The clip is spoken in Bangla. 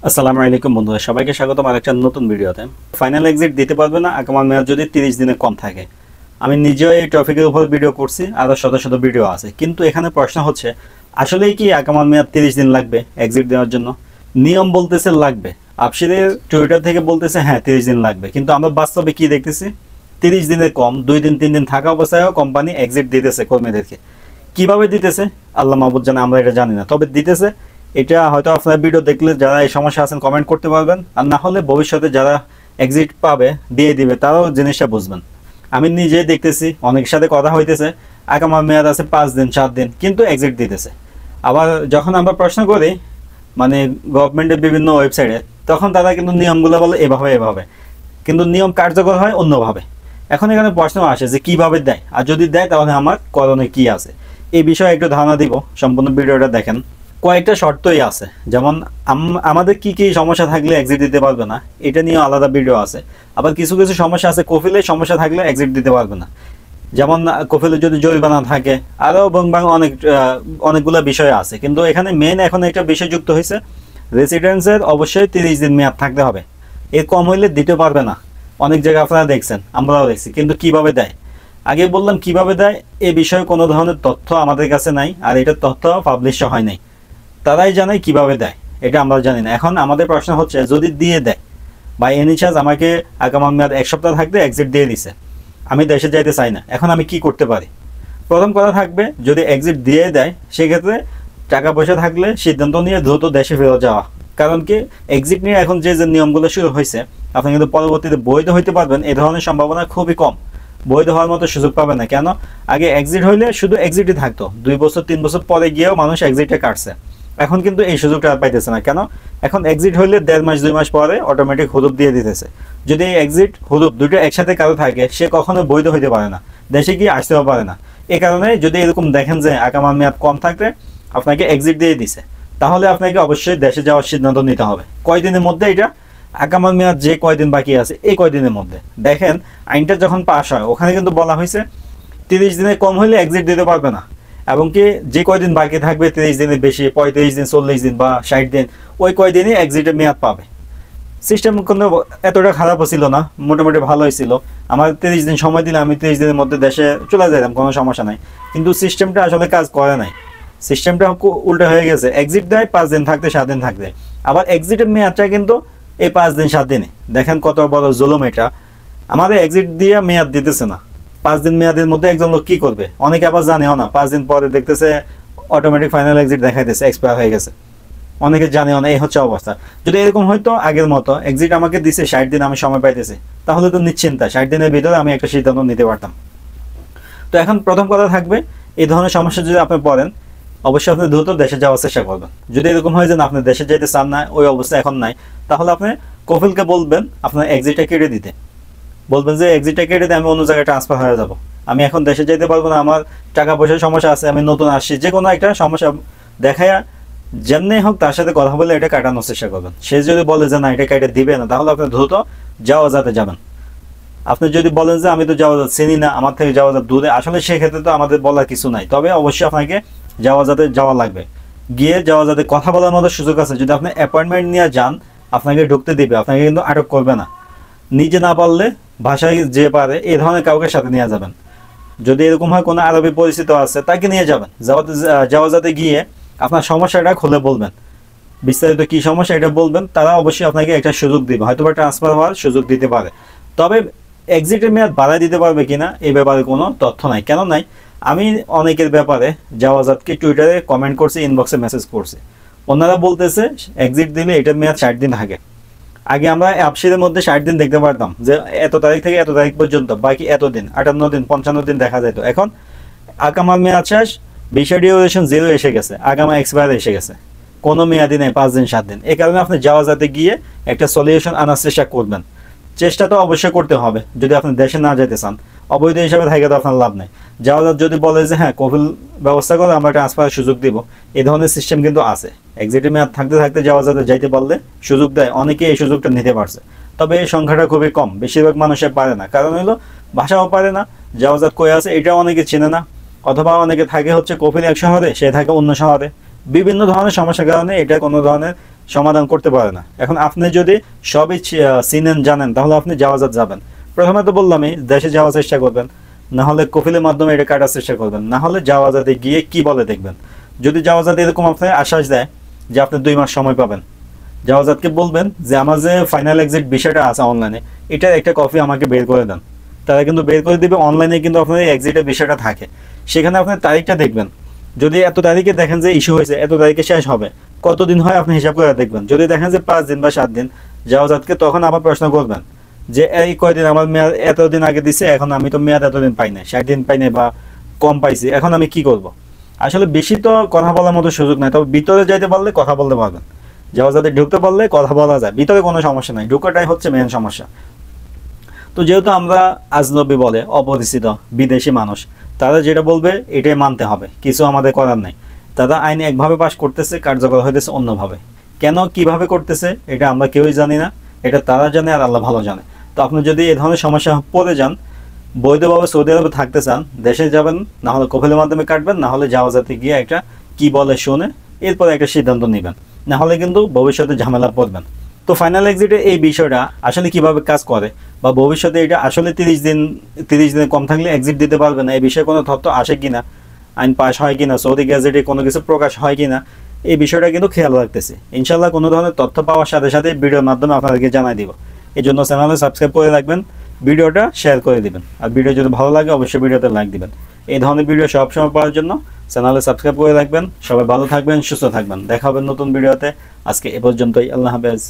আসসালামু আলাইকুম বন্ধুরা, সবাইকে স্বাগতম আরেকটা নতুন ভিডিওতে। ফাইনাল এক্সিট দিতে পারবে না আকামার মেয়াদ যদি 30 দিনের কম থাকে। আমি নিজেও এই টপিকের উপর ভিডিও করছি, আরও শত শত ভিডিও আছে, কিন্তু এখানে প্রশ্ন হচ্ছে আসলেই কি আকামার মেয়াদ 30 দিন লাগবে এক্সিট দেওয়ার জন্য? নিয়ম বলতেছে লাগবে, আফসিরের টুইটার থেকে বলতেছে হ্যাঁ 30 দিন লাগবে, কিন্তু আমরা বাস্তবে কি দেখতেছি? 30 দিনের কম 2 দিন 3 দিন থাকা অবস্থায়ও কোম্পানি এক্সিট দিতেছে কর্মীদেরকে। কিভাবে দিতেছে আল্লাহ মাহবুদ জানে, আমরা এটা জানি না, তবে দিতেছে। এটা হয়তো আপনার ভিডিও দেখলে যারা এই সমস্যা আছেন কমেন্ট করতে পারবেন, আর না হলে ভবিষ্যতে যারা এক্সিট পাবে দিয়ে দিবে তারাও জিনিসটা বুঝবেন। আমি নিজে দেখতেছি, অনেকের সাথে কথা হইতেছে, আকামার মেয়াদ আছে 5 দিন 7 দিন, কিন্তু এক্সিট দিতেছে। আবার যখন আমরা প্রশ্ন করি মানে গভর্নমেন্টের বিভিন্ন ওয়েবসাইটে, তখন তারা কিন্তু নিয়মগুলো বলে এভাবে এভাবে, কিন্তু নিয়ম কার্যকর হয় অন্যভাবে। এখন এখানে প্রশ্ন আসে যে কিভাবে দেয়, আর যদি দেয় তাহলে আমার করণীয় কি আছে, এই বিষয়ে একটু ধারণা দিব। সম্পূর্ণ ভিডিওটা দেখেন। কয়েকটা শর্তই আছে, যেমন আমাদের কি কি সমস্যা থাকলে এক্সিট দিতে পারবে না, এটা নিয়ে আলাদা ভিডিও আছে। আবার কিছু কিছু সমস্যা আছে, কফিলের সমস্যা থাকলে এক্সিট দিতে পারবে না, যেমন কফিলের যদি জরিমানা থাকে, আরও অনেকগুলো বিষয় আছে। কিন্তু এখানে মেন এখন একটা বিষয় যুক্ত হয়েছে, রেসিডেন্সের অবশ্যই 30 দিন মেয়াদ থাকতে হবে, এর কম হইলে দিতে পারবে না। অনেক জায়গায় আপনারা দেখছেন, আমরাও দেখছি, কিন্তু কিভাবে দেয়, আগে বললাম কিভাবে দেয়, এ বিষয়ে কোনো ধরনের তথ্য আমাদের কাছে নাই, আর এটার তথ্য পাবলিশ হয় নাই। তারাই জানে কিভাবে দেয়, এটা আমরা জানি না। এখন আমাদের প্রশ্ন হচ্ছে, যদি দিয়ে দেয় বা এনি চান্স আমাকে আগামী মেয়াদ 1 সপ্তাহ থাকতে এক্সিট দিয়ে দিছে, আমি দেশে যাইতে চাই না, এখন আমি কি করতে পারি? প্রথম কথা থাকবে, যদি এক্সিট দিয়ে দেয় সেক্ষেত্রে টাকা পয়সা থাকলে সিদ্ধান্ত নিয়ে দ্রুত দেশে ফেরত যাওয়া। কারণ কি, এক্সিট নিয়ে এখন যে যে নিয়মগুলো শুরু হয়েছে, আপনি কিন্তু পরবর্তীতে বৈধ হইতে পারবেন এই ধরনের সম্ভাবনা খুবই কম। বৈধ হওয়ার মতো সুযোগ পাবে না। কেন? আগে এক্সিট হইলে শুধু এক্সিটই থাকতো, 2 বছর 3 বছর পরে গিয়েও মানুষ এক্সিটে কাটছে। এখন কিন্তু এই সুযোগটা আর পাইতেছে না। কেন? এখন এক্সিট হইলে 1.5 মাস 2 মাস পরে অটোমেটিক হুদুব দিয়ে দিতেছে। যদি এই এক্সিট হুদুব দুটো একসাথে কারো থাকে, সে কখনো বৈধ হইতে পারে না, দেশে গিয়ে আসতেও পারে না। এই কারণে যদি এরকম দেখেন যে আকামার মেয়াদ কম থাকলে আপনাকে এক্সিট দিয়ে দিছে, তাহলে আপনাকে অবশ্যই দেশে যাওয়ার সিদ্ধান্ত নিতে হবে। কয়দিনের মধ্যে? এটা আকামার মেয়াদ যে কয়দিন বাকি আছে এই কয়দিনের মধ্যে। দেখেন, আইনটা যখন পাস হয় ওখানে কিন্তু বলা হয়েছে 30 দিনের কম হলে এক্সিট দিতে পারবে না, এবং কি যে কয়দিন বাকি থাকবে 30 দিনের বেশি, 35 দিন 40 দিন বা 60 দিন, ওই কয়দিনই এক্সিটের মেয়াদ পাবে। সিস্টেম কিন্তু এতটা খারাপও ছিল না, মোটামুটি ভালোই ছিল। আমার 30 দিন সময় দিলে আমি 30 দিনের মধ্যে দেশে চলে যেতাম, কোনো সমস্যা নাই। কিন্তু সিস্টেমটা আসলে কাজ করে নাই, সিস্টেমটা উল্টো হয়ে গেছে। এক্সিট দেয় 5 দিন থাকতে 7 দিন থাকতে, আবার এক্সিটের মেয়াদটা কিন্তু এই 5 দিন 7 দিনে। দেখেন কত বড় জুলুম এটা। আমাদের এক্সিট দিয়ে মেয়াদ দিতেছে না, 5 দিন মেয়াদের মধ্যে একজন লোক কি করবে? অনেকে আবার জানেও না, 5 দিন পরে দেখতেছে অটোমেটিক ফাইনাল এক্সিট দেখাইতেছে এক্সপায়ার হয়ে গেছে। অনেকে জানেও না, এই হচ্ছে অবস্থা। যদি এরকম হয়তো আগের মতো এক্সিট আমাকে দিছে 60 দিন, আমি সময় পাইতেছি, তাহলে তো নিশ্চিন্তা 60 দিনের ভিতরে আমি একটা সিদ্ধান্ত নিতে পারতাম। তো এখন প্রথম কথা থাকবে, এই ধরনের সমস্যা যদি আপনি পড়েন, অবশ্যই আপনি দ্রুত দেশে যাওয়ার চেষ্টা করবেন। যদি এরকম হয় যে আপনি দেশে যেতে চান না, ওই অবস্থা এখন নাই, তাহলে আপনি কফিলকে বলবেন আপনার এক্সিটটা কেটে দিতে। বলবেন যে এক্সিটটা কেটে দিয়ে আমি অন্য জায়গায় ট্রান্সফার হয়ে যাব, আমি এখন দেশে যেতে পারবো না, আমার টাকা পয়সার সমস্যা আছে, আমি নতুন আসছি, যে কোনো একটা সমস্যা দেখায় যেমনি হোক তার সাথে কথা বলে এটা কাটানোর চেষ্টা করবেন। সে যদি বলে যে না এটা কেটে দিবে না, তাহলে আপনি দ্রুত যাওয়া যাতে যাবেন। আপনি যদি বলেন যে আমি তো যাওয়া চিনি না, আমার থেকে যাওয়া দূরে, আসলে সেক্ষেত্রে তো আমাদের বলার কিছু নাই। তবে অবশ্যই আপনাকে যাওয়া লাগবে, গিয়ে যাওয়া যাতে কথা বলার মতো সুযোগ আছে। যদি আপনি অ্যাপয়েন্টমেন্ট নিয়ে যান, আপনাকে ঢুকতে দিবে, আপনাকে কিন্তু আটক করবে না। নিজে না পারলে ভাষায় যে পারে এই ধরনের কাউকে সাথে নিয়ে যাবেন। যদি এরকম হয় কোনো আরবি পরিচিত আছে, তাকে নিয়ে যাবেন। যাওয়া যাতে গিয়ে আপনার সমস্যাটা খুলে বলবেন, বিস্তারিত কি সমস্যা এটা বলবেন। তারা অবশ্যই আপনাকে একটা সুযোগ দিবে, হয়তো বা ট্রান্সফার হওয়ার সুযোগ দিতে পারে। তবে এক্সিটের মেয়াদ বাড়ায় দিতে পারবে কিনা এই ব্যাপারে কোনো তথ্য নাই। কেন নাই? আমি অনেকের ব্যাপারে যাওয়াজাতকে টুইটারে কমেন্ট করছি, ইনবক্সে মেসেজ করছি, ওনারা বলতেছে এক্সিট দিলে এটার মেয়াদ 60 দিন থাকে। আগে আমরা অ্যাপসের মধ্যে 60 দিন দেখতে পারতাম, যে এত তারিখ থেকে এত তারিখ পর্যন্ত, বাকি এত দিন, 58 দিন 55 দিন দেখা যেত। এখন আগামা মেয়াদ শেষ, ভিসা ডিউরেশন 0 এসে গেছে, আগামা এক্সপায়ার এসে গেছে, কোনো মেয়াদি নেই, 5 দিন 7 দিন। এই কারণে আপনি যাওয়া যাতে গিয়ে একটা সলিউশন আনার চেষ্টা করবেন। চেষ্টা তো অবশ্যই করতে হবে যদি আপনি দেশে না যেতে চান। অবৈধ হিসাবে থাকে তো আপনার লাভ নেই। যাওয়া যদি বলে যে হ্যাঁ কফিল ব্যবস্থা করে আমরা ট্রান্সফারের সুযোগ দিব, এই ধরনের সিস্টেম কিন্তু আছে। এক্সিটের মেয়াদ থাকতে থাকতে যাওয়া যাতে যাইতে পারলে সুযোগ দেয়, অনেকে এই সুযোগটা নিতে পারছে। তবে এই সংখ্যাটা খুবই কম, বেশিরভাগ মানুষে পারে না। কারণ হলো ভাষাও পারে না, যাওয়া যাত কই আছে এটাও অনেকে চেনে না, অথবা অনেকে থাকে হচ্ছে কফিল এক শহরে, সে থাকে অন্য শহরে। বিভিন্ন ধরনের সমস্যার কারণে এটা কোনো ধরনের সমাধান করতে পারে না। এখন আপনি যদি সবই চিনেন জানেন, তাহলে আপনি জাওয়াজাত যাবেন। প্রথমে তো বললামই দেশে যাওয়ার চেষ্টা করবেন, না হলে কফিলের মাধ্যমে এটা কাটার চেষ্টা করবেন, না হলে জাওয়াজাতে গিয়ে কি বলে দেখবেন। যদি জাওয়াজাত এরকম আপনাকে আশ্বাস দেয় যে আপনি 2 মাস সময় পাবেন, জাওয়াজাতকে বলবেন যে আমার যে ফাইনাল এক্সিট বিষয়টা আছে অনলাইনে, এটার একটা কপি আমাকে বের করে দেন। তারা কিন্তু বের করে দিবে। অনলাইনে কিন্তু আপনার এক্সিটের বিষয়টা থাকে, সেখানে আপনার তারিখটা দেখবেন। যদি এত তারিখে দেখেন যে ইস্যু হয়েছে, এত তারিখে শেষ হবে, কতদিন হয় আপনি হিসাব করে দেখবেন। যদি দেখেন যে 5 দিন বা 7 দিন, জাওয়াজাতকে তখন আবার প্রশ্ন করবেন যে এই কয়দিন আমার মেয়াদ এতদিন আগে দিছে, এখন আমি তো মেয়াদ এতদিন পাই নাই, 60 দিন পাই নাই বা কম পাইছি, এখন আমি কি করব। আসলে বেশি তো কথা বলার মতো সুযোগ নাই, তবে ভিতরে যাইতে পারলে কথা বলতে পারবেন। জাওয়াজাতে ঢুকতে পারলে কথা বলা যায়, ভিতরে কোনো সমস্যা নাই, ঢুকাটাই হচ্ছে মেন সমস্যা। তো যেহেতু আমরা আজনবী বলে অপরিচিত বিদেশি মানুষ, তারা যেটা বলবে এটাই মানতে হবে, কিছু আমাদের করার নাই। তারা আইন একভাবে পাশ করতেছে, কার্যকর হইতেছে অন্যভাবে। কেন কিভাবে করতেছে এটা আমরা কেউই জানি না, এটা তারা জানে আর আল্লাহ ভালো জানে। তো আপনি যদি এই ধরনের সমস্যা পড়ে যান, বৈধভাবে সৌদি আরবে থাকতে চান, দেশে যাবেন, না হলে কফিলের মাধ্যমে কাটবেন, না হলে জাওয়াজাতে গিয়ে একটা কি বলে শুনে এরপরে একটা সিদ্ধান্ত নেবেন, না হলে কিন্তু ভবিষ্যতে ঝামেলা পড়বেন। তো ফাইনাল এক্সিটে এই বিষয়টা আসলে কিভাবে কাজ করে, বা ভবিষ্যতে এটা আসলে 30 দিনে কম থাকলে এক্সিট দিতে পারবে না, এই বিষয়ে কোনো তথ্য আসে কিনা, আইন পাস হয় কিনা, সৌদি গ্যাজেটে কোনো কিছু প্রকাশ হয় কিনা, এই বিষয়টা কিন্তু খেয়াল রাখতেছি। ইনশাল্লাহ কোনো ধরনের তথ্য পাওয়ার সাথে সাথে ভিডিওর মাধ্যমে আপনাদেরকে জানাই দিব। এই জন্য চ্যানেলে সাবস্ক্রাইব করে রাখবেন, ভিডিওটা শেয়ার করে দিবেন, আর ভিডিও যদি ভালো লাগে অবশ্যই ভিডিওতে লাইক দিবেন। এই ধরনের ভিডিও সবসময় পাওয়ার জন্য চ্যানেলে সাবস্ক্রাইব করে রাখবেন। সবাই ভালো থাকবেন, সুস্থ থাকবেন, দেখা হবে নতুন ভিডিওতে। আজকে এ পর্যন্তই, আল্লাহ হাফেজ।